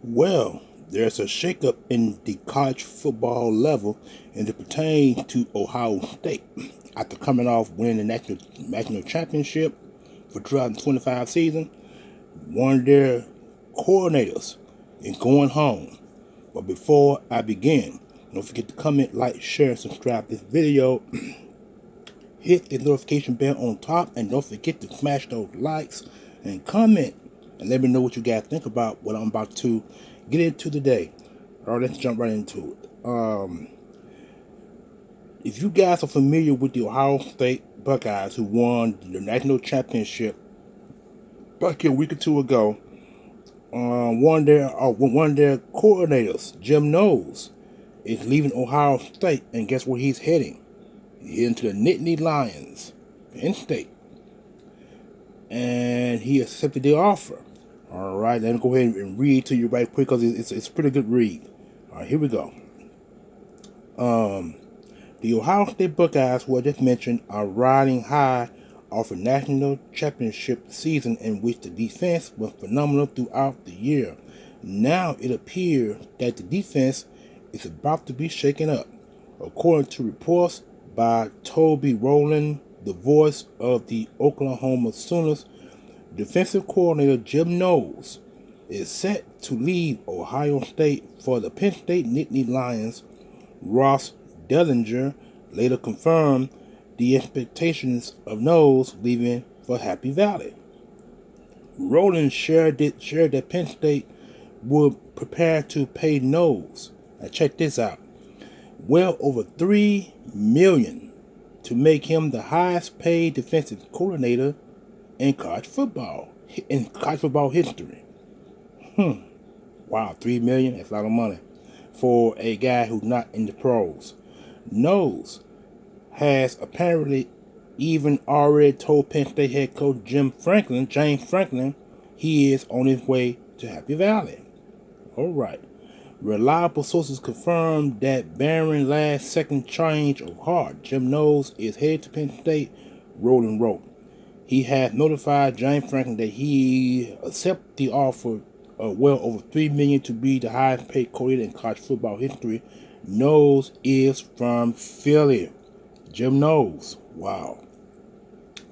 Well, there's a shakeup in the college football level and it pertains to Ohio State. After coming off winning the national championship for 2025 season, one of their coordinators is going home. But before I begin, don't forget to comment, like, share, and subscribe to this video. Hit the notification bell on top and don't forget to smash those likes and comment and let me know what you guys think about what I'm about to get into today. Alright, let's jump right into it. If you guys are familiar with the Ohio State Buckeyes, who won the national championship back a week or two ago, one of their coordinators, Jim Knowles, is leaving Ohio State, and guess where he's heading? He's heading to the Nittany Lions, Penn State, and he accepted the offer. All right, let me go ahead and read to you right quick because it's a pretty good read. All right, here we go. The Ohio State Buckeyes, who I just mentioned, are riding high off a national championship season in which the defense was phenomenal throughout the year. Now it appears that the defense is about to be shaken up, according to reports by Toby Rowland, the voice of the Oklahoma Sooners. Defensive coordinator Jim Knowles is set to leave Ohio State for the Penn State Nittany Lions. Ross Dellinger later confirmed the expectations of Knowles leaving for Happy Valley. Rowland shared that Penn State would prepare to pay Knowles, now check this out, well over $3 million to make him the highest paid defensive coordinator in college football history. Wow, $3 million, that's a lot of money for a guy who's not in the pros. Knowles has apparently even already told Penn State head coach James Franklin, he is on his way to Happy Valley. All right. Reliable sources confirmed that barring last-second change of heart, Jim Knowles is headed to Penn State. Rowland wrote. He has notified James Franklin that he accepted the offer of well over $3 million to be the highest paid coordinator in college football history. Knowles is from Philly. Jim Knowles. Wow.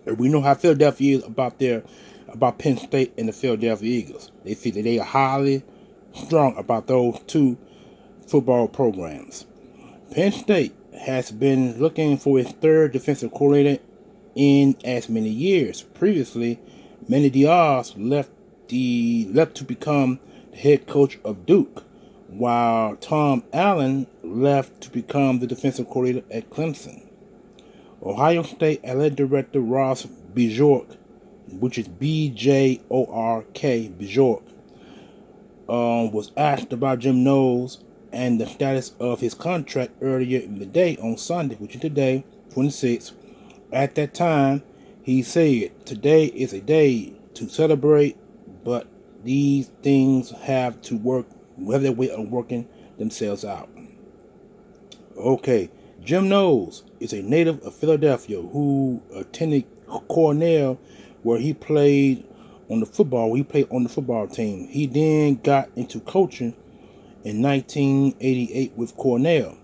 And we know how Philadelphia is about Penn State and the Philadelphia Eagles. They feel that they are highly strong about those two football programs. Penn State has been looking for its third defensive coordinator in as many years. Previously, Manny Diaz left to become the head coach of Duke, while Tom Allen left to become the defensive coordinator at Clemson. Ohio State Athletic Director Ross Bjork, which is B-J-O-R-K, Bjork, was asked about Jim Knowles and the status of his contract earlier in the day on Sunday, which is today, 26th. At that time, he said, "Today is a day to celebrate, but these things have to have their way of working themselves out." Okay, Jim Knowles is a native of Philadelphia who attended Cornell, where he played on the football team. He then got into coaching in 1988 with Cornell.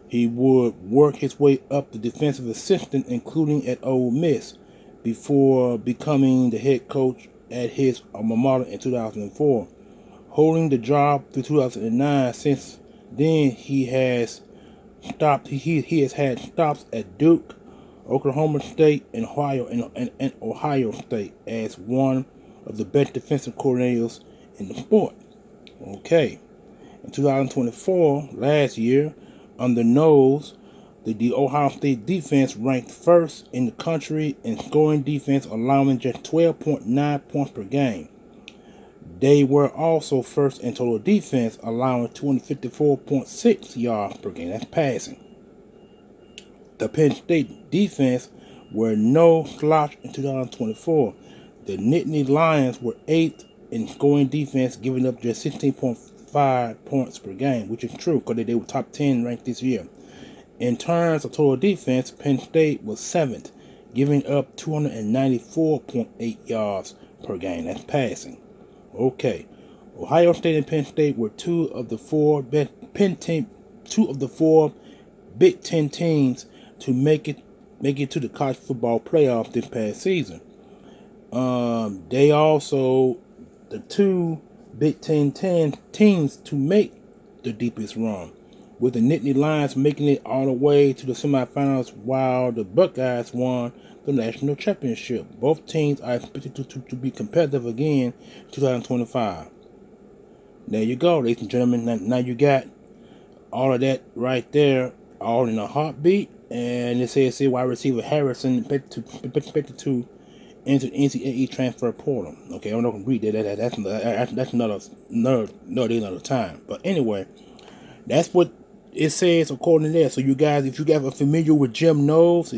He would work his way up to defensive assistant, including at Ole Miss, before becoming the head coach at his alma mater in 2004. Holding the job through 2009. Since then, he has had stops at Duke, Oklahoma State, and Ohio State as one of the best defensive coordinators in the sport. Okay, in 2024, last year, under Knowles, the Ohio State defense ranked first in the country in scoring defense, allowing just 12.9 points per game. They were also first in total defense, allowing 254.6 yards per game. That's passing. The Penn State defense were no slouch in 2024. The Nittany Lions were 8th in scoring defense, giving up just 16.5 points per game, which is true because they were top 10 ranked this year. In terms of total defense, Penn State was 7th, giving up 294.8 yards per game. That's passing. Okay. Ohio State and Penn State were two of the four Big Ten teams to make it to the college football playoff this past season. They also the two Big Ten teams to make the deepest run, with the Nittany Lions making it all the way to the semifinals, while the Buckeyes won the national championship. Both teams are expected to be competitive again in 2025. There you go, ladies and gentlemen. Now you got all of that right there, all in a heartbeat. And it says wide receiver Harrison expected to into NCAA transfer portal. Okay, I'm not gonna read that. That's another time. But anyway, that's what it says according to that. So you guys, if you guys are familiar with Jim Knowles,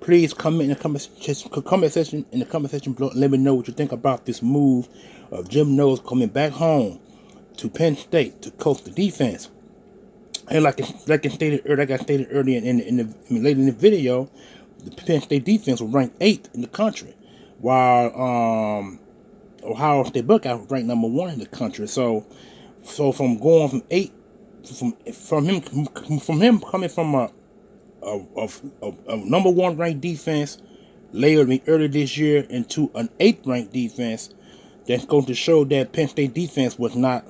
please comment in the comment section below. Let me know what you think about this move of Jim Knowles coming back home to Penn State to coach the defense. And like I stated earlier later in the video, the Penn State defense was ranked 8th in the country, while Ohio State Buckeyes was ranked number 1 in the country. So from going from 8, from him coming from a number 1 ranked defense earlier this year into an 8th ranked defense, that's going to show that Penn State defense was not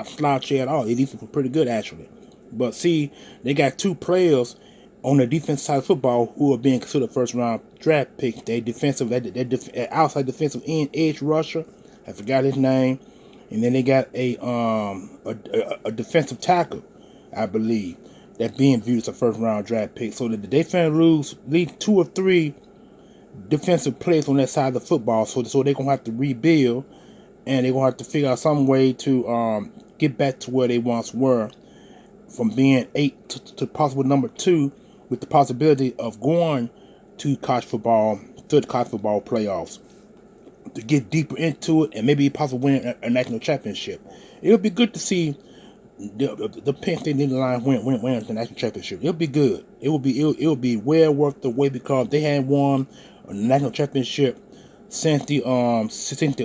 slouchy at all. The defense was pretty good actually. But see, they got 2 players on the defensive side of football who are being considered first round draft picks. Outside defensive end edge rusher, I forgot his name, and then they got a defensive tackle, I believe, that being viewed as a first round draft pick. So that they finna leave 2 or 3 defensive players on that side of the football. So they're gonna have to rebuild, and they're gonna have to figure out some way to get back to where they once were, from being 8 to possible number 2, with the possibility of going to the college football playoffs to get deeper into it and maybe possibly win a national championship. It'll be good to see the Penn State Nittany win the national championship. It'll be good. It will be well worth the wait, because they hadn't won a national championship since the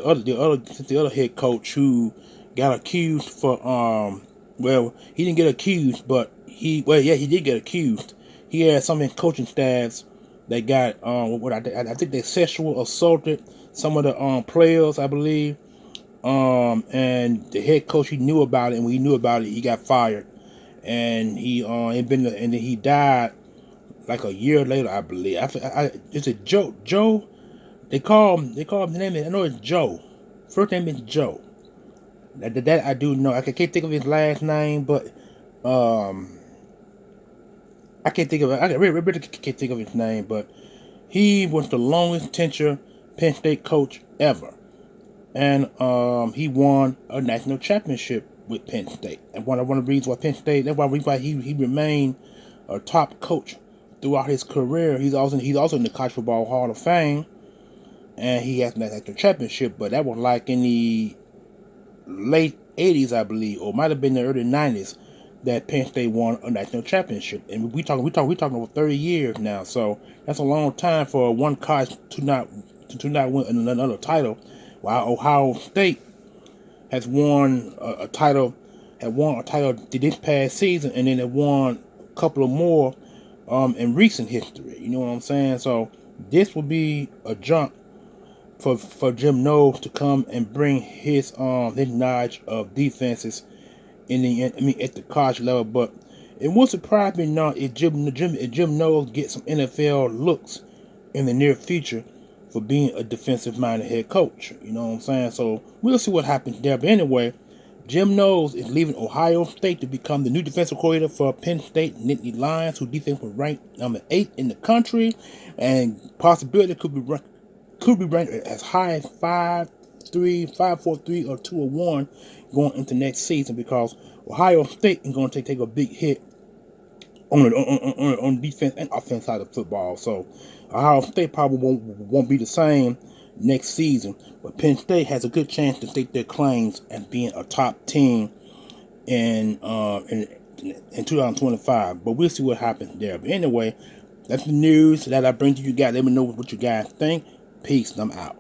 other head coach who got accused for well, he didn't get accused, but he did get accused. He had some coaching staffs that got I think they sexual assaulted some of the players, I believe. And the head coach, he knew about it, and when he knew about it, he got fired. And and then he died like a year later, I believe. It's a Joe. They call him the name. I know it's Joe. First name is Joe. That I do know. I can't think of his last name, but I can't think of it. I really can't think of his name, but he was the longest tenure Penn State coach ever, and he won a national championship with Penn State. And one of the reasons why Penn State, that's why he remained a top coach throughout his career. He's also in the College Football Hall of Fame, and he has a national championship. But that was like in the late 80s, I believe, or might have been the early 90s, that Penn State won a national championship. And we talking over 30 years now. So that's a long time for one college to not win another title. While Ohio State has won a title this past season, and then it won a couple of more in recent history. You know what I'm saying? So this will be a jump for Jim Knowles to come and bring his knowledge of defenses at the college level. But it won't surprise me not if Jim Knowles gets some NFL looks in the near future for being a defensive-minded head coach. You know what I'm saying? So we'll see what happens there. But anyway, Jim Knowles is leaving Ohio State to become the new defensive coordinator for Penn State Nittany Lions, whose defense was ranked number 8 in the country, and possibility could be ranked as high as 5-3, 5-4-3, or 2-1 going into next season, because Ohio State is going to take a big hit on defense and offense side of football. So Ohio State probably won't be the same next season, but Penn State has a good chance to stake their claims as being a top team in 2025. But we'll see what happens there. But anyway, that's the news that I bring to you guys. Let me know what you guys think. Peace. I'm out.